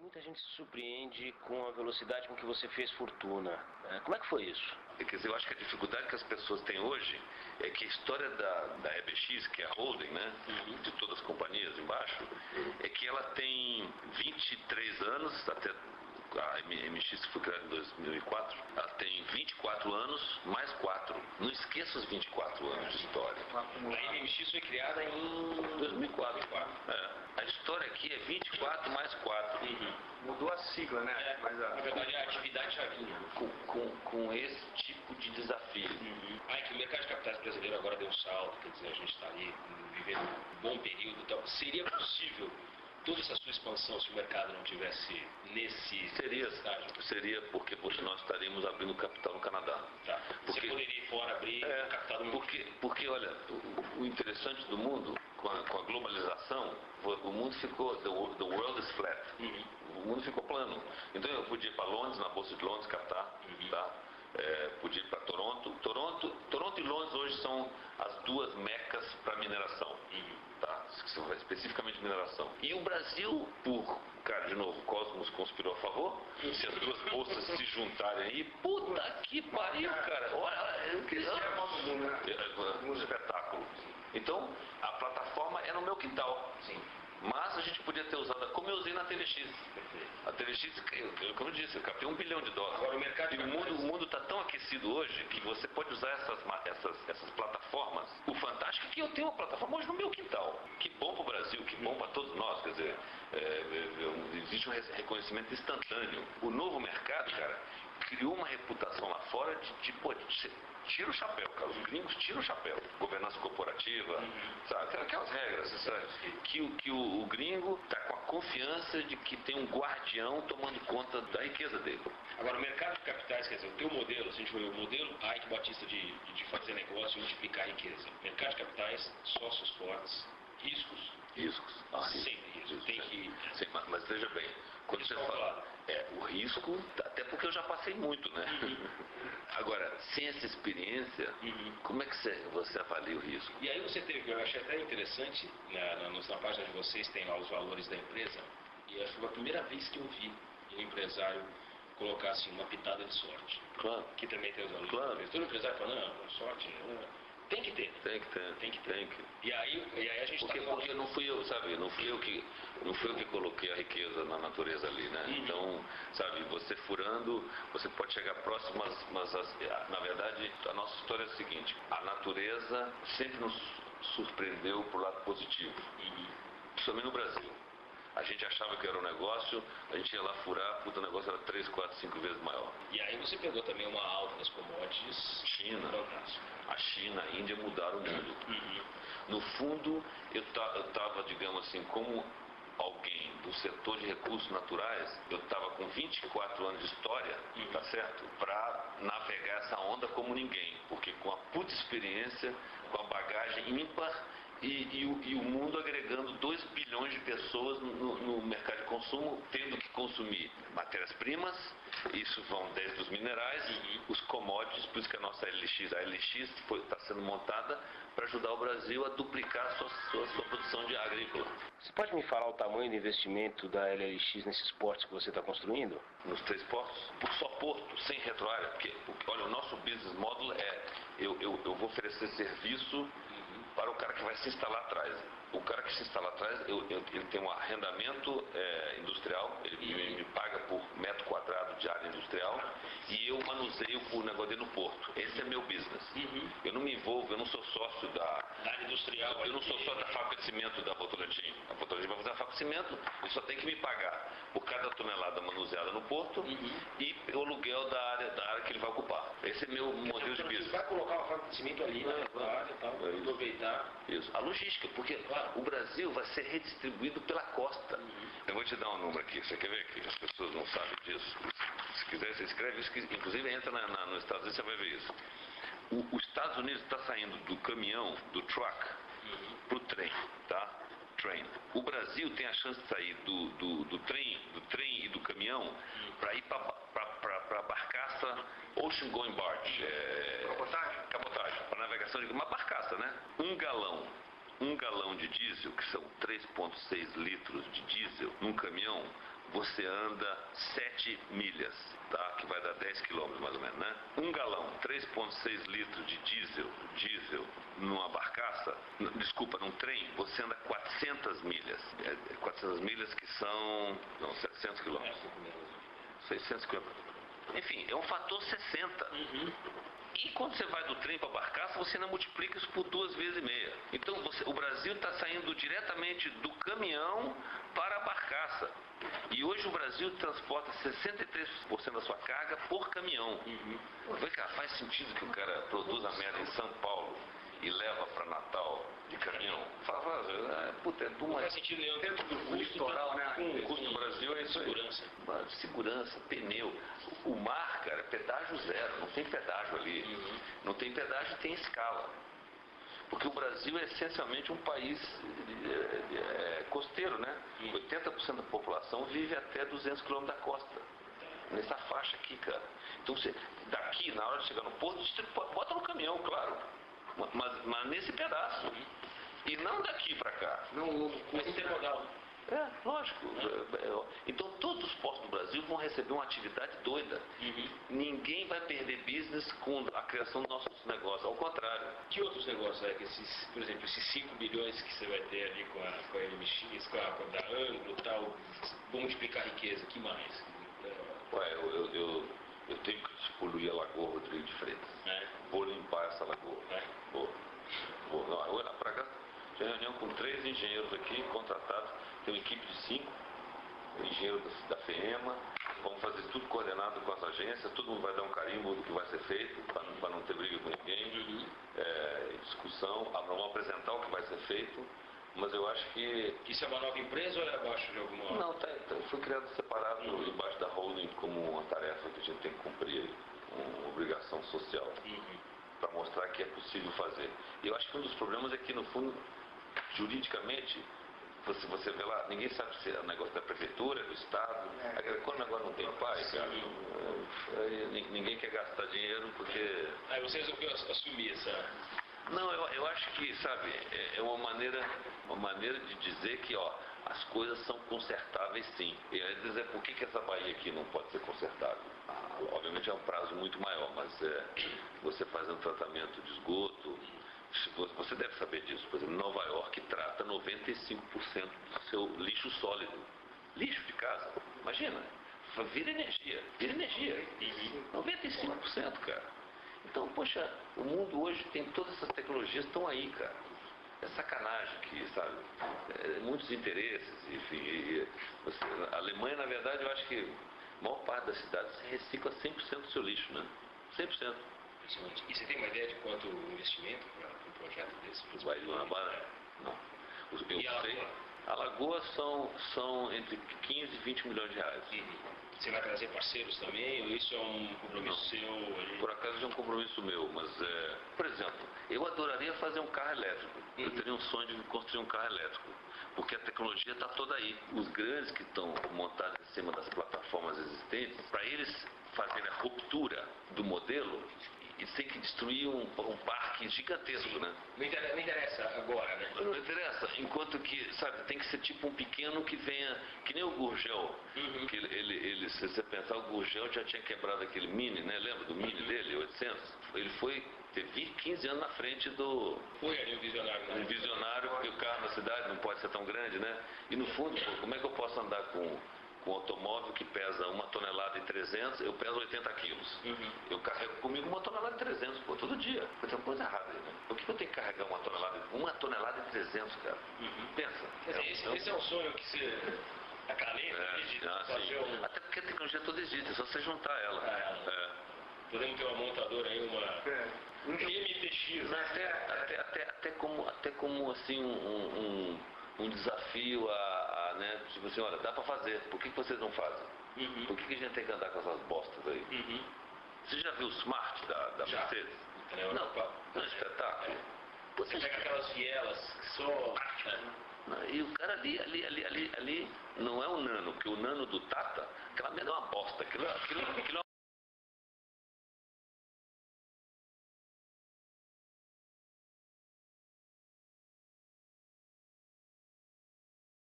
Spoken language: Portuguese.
Muita gente se surpreende com a velocidade com que você fez fortuna. Como é que foi isso? Quer dizer, eu acho que a dificuldade que as pessoas têm hoje é que a história da EBX, que é a holding, né, de todas as companhias embaixo, é que ela tem 23 anos, até a MX foi criada em 2004, ela tem 24 anos mais 4. Não esqueça os 24 anos de história. A MX foi criada em 2004. A história aqui é 24 mais 4. Mudou a sigla, né? Mas na verdade a atividade já vinha. Com esse tipo de desafio. Que o mercado de capitais brasileiro agora deu um salto, quer dizer, a gente está ali vivendo um bom período. Então, seria possível toda essa sua expansão se o mercado não tivesse nesse estágio? Seria porque nós estaríamos abrindo capital no Canadá. Tá. Você poderia ir fora abrir capital no mundo. Porque olha, o interessante do mundo, com a globalização, o mundo ficou, the world is flat. O mundo ficou plano. Então eu podia ir para Londres, na Bolsa de Londres, captar, tá? Podia ir para Toronto. Toronto e Londres hoje são as duas mecas para mineração, tá? Especificamente mineração. E o Brasil, de novo, o Cosmos conspirou a favor. Se as duas bolsas se juntarem aí, puta que pariu, cara. Olha, um espetáculo. Então, a plataforma é no meu quintal. Sim. Mas a gente podia ter usado, como eu usei na TLX. A TLX, como eu disse, eu captei $1 bilhão. Agora, o mercado e o mundo está tão aquecido hoje que você pode usar essas plataformas. O fantástico é que eu tenho uma plataforma hoje no meu quintal. Que bom para o Brasil, que bom para todos nós. Quer dizer, existe um reconhecimento instantâneo. O novo mercado, cara, criou uma reputação lá fora de tira o chapéu, cara. Os gringos tiram o chapéu. Governança corporativa, sabe? Aquelas regras, sabe? Que o gringo está com a confiança de que tem um guardião tomando conta da riqueza dele. Agora, o mercado de capitais, quer dizer, o teu modelo, se a gente for ver o modelo Ike Batista de fazer negócio e multiplicar a riqueza. Mercado de capitais, sócios fortes, riscos. Sempre risco. Tem que... Sim, mas veja bem, quando você fala o risco, até porque eu já passei muito, né? Agora, sem essa experiência, como é que você avalia o risco? E aí você teve, eu achei até interessante, na página de vocês tem lá os valores da empresa, e acho que foi a primeira vez que eu vi um empresário colocar assim uma pitada de sorte. Claro. Que também tem os valores. Claro. Todo empresário fala, não, sorte... Tem que ter. Tem que ter. E aí a gente porque não fui eu, sabe? Não fui eu que coloquei a riqueza na natureza ali, né? Então, sabe, você furando, você pode chegar próximo, mas na verdade a nossa história é a seguinte: a natureza sempre nos surpreendeu pro lado positivo, principalmente no Brasil. A gente achava que era um negócio, a gente ia lá furar, o negócio era 3, 4, 5 vezes maior. E aí você pegou também uma alta das commodities. A China, a Índia mudaram o mundo. No fundo, eu estava, digamos assim, como alguém do setor de recursos naturais, eu estava com 24 anos de história, tá certo? Para navegar essa onda como ninguém. Porque com a puta experiência, com a bagagem ímpar, e o mundo agregando 2 bilhões de pessoas no mercado de consumo, tendo que consumir matérias-primas, isso vão desde os minerais, os commodities, por isso que a nossa LX está sendo montada para ajudar o Brasil a duplicar a sua produção de agrícola. Você pode me falar o tamanho do investimento da LLX nesses portos que você está construindo? Nos 3 portos? Por só porto, sem retroárea, porque olha, o nosso business model eu vou oferecer serviço para o cara que vai se instalar atrás. O cara que se instala atrás, ele tem um arrendamento industrial, ele me paga por metro quadrado de área industrial e eu manuseio o negócio dele no porto. Esse é meu business. Eu não me envolvo, eu não sou sócio da área industrial. Eu não sou sócio da fábrica de cimento da Votorantim. A Votorantim vai fazer a fábrica de cimento, ele só tem que me pagar por cada tonelada manuseada no porto e o aluguel da área que ele vai ocupar. Esse é meu modelo de business. Você vai colocar uma fábrica de cimento ali na área e tal, aproveitar. Isso. A logística, porque o Brasil vai ser redistribuído pela costa. Eu vou te dar um número aqui, você quer ver que as pessoas não sabem disso? Se quiser, você escreve isso, inclusive entra nos Estados Unidos, você vai ver isso. Os Estados Unidos está saindo do caminhão, do truck, para o trem, tá? Train. O Brasil tem a chance de sair do trem e do caminhão para ir para a barcaça Ocean Going Barge. Cabotagem. Para navegação de uma barcaça, né? Um galão de diesel, que são 3,6 litros de diesel, num caminhão, você anda 7 milhas, tá? Que vai dar 10 quilômetros mais ou menos, né? Um galão, 3,6 litros de diesel numa barcaça, num trem, você anda 400 milhas. 400 milhas que são, 700 quilômetros. 600 quilômetros. Enfim, é um fator 60. E quando você vai do trem para a barcaça, você ainda multiplica isso por 2,5 vezes. Então o Brasil está saindo diretamente do caminhão para a barcaça. E hoje o Brasil transporta 63% da sua carga por caminhão. Vê, cara, faz sentido que o cara produza merda em São Paulo e leva para Natal de caminhão? Puta, é não faz sentido nenhum dentro do custo litoral, né? O custo do Brasil é isso aí. Segurança, pneu. O mar, cara, é pedágio zero, não tem pedágio ali. Não tem pedágio, tem escala. Porque o Brasil é essencialmente um país costeiro, né? 80% da população vive até 200 quilômetros da costa. Nessa faixa aqui, cara. Então, daqui, na hora de chegar no porto, você bota no caminhão, claro. Mas nesse pedaço. E não daqui para cá. Não, intermodal. Lógico. Então todos os portos do Brasil vão receber uma atividade doida. Ninguém vai perder business com a criação dos nossos negócios. Ao contrário. Que outros negócios por exemplo, esses 5 bilhões que você vai ter ali com a LMX, com a da Anglo e tal, vão multiplicar a riqueza? Que mais? Eu tenho que poluir a Lagoa Rodrigo de Freitas. Vou limpar essa lagoa. Vou. Para cá, tinha reunião com 3 engenheiros aqui contratados. Tem uma equipe de 5 engenheiros da FEMA. Vamos fazer tudo coordenado com as agências. Todo mundo vai dar um carimbo do que vai ser feito, para não ter briga com ninguém. Discussão. Vamos apresentar o que vai ser feito. Mas eu acho que... Isso é uma nova empresa ou é abaixo de alguma... Não, foi criado separado embaixo da holding como uma tarefa que a gente tem que cumprir, uma obrigação social, para mostrar que é possível fazer. E eu acho que um dos problemas é que, no fundo, juridicamente, você vê lá, ninguém sabe se é um negócio da prefeitura, do Estado. Quando o negócio não tem pai, cara, ninguém quer gastar dinheiro porque... Aí você resolveu assumir essa... Não, eu acho que, sabe, é uma maneira de dizer que, as coisas são consertáveis sim. E às vezes por que essa Baía aqui não pode ser consertável? Obviamente é um prazo muito maior, mas você fazendo tratamento de esgoto, você deve saber disso. Por exemplo, Nova York trata 95% do seu lixo sólido. Lixo de casa, imagina, vira energia. 95%, cara. Então, poxa, o mundo hoje tem todas essas tecnologias, estão aí, cara. É sacanagem que, sabe, muitos interesses, enfim. A Alemanha, na verdade, eu acho que a maior parte das cidades recicla 100% do seu lixo, né? 100%. E você tem uma ideia de quanto investimento para um projeto desse? Vai de uma barra? Não. Eu sei. Alagoas são entre 15 e 20 milhões de reais. Você vai trazer parceiros também? Ou isso é um compromisso seu? Por acaso é um compromisso meu, mas, por exemplo, eu adoraria fazer um carro elétrico. Eu teria um sonho de construir um carro elétrico, porque a tecnologia está toda aí. Os grandes que estão montados em cima das plataformas existentes, para eles fazerem a ruptura do modelo, eles têm que destruir um parque gigantesco, né? Não interessa agora, né? Não interessa, enquanto que, sabe, tem que ser tipo um pequeno que venha, que nem o Gurgel, que ele, se você pensar, o Gurgel já tinha quebrado aquele Mini, né? Lembra do Mini dele, 800? Ele teve 15 anos na frente do... Foi ali um visionário, né? Um visionário, porque o carro na cidade não pode ser tão grande, né? E no fundo, como é que eu posso andar com um automóvel que pesa 1,3 toneladas, eu peso 80 quilos. Eu carrego comigo 1,3 toneladas, todo dia. Tem uma coisa errada aí, né? Por que eu tenho que carregar 1,3 toneladas, cara? Pensa. Esse é um sonho que você acalenta, acredita? Até porque a tecnologia toda existe, é só você juntar ela. Podemos ter uma montadora aí, uma MTX. Até como assim um desafio né? Tipo assim, olha, dá pra fazer, por que vocês não fazem? Por que a gente tem que andar com essas bostas aí? Você já viu o Smart da Mercedes? Não, é um espetáculo. Você pega aquelas vielas só... E o cara ali não é o Nano, porque o Nano do Tata, aquela merda é uma bosta, aquilo é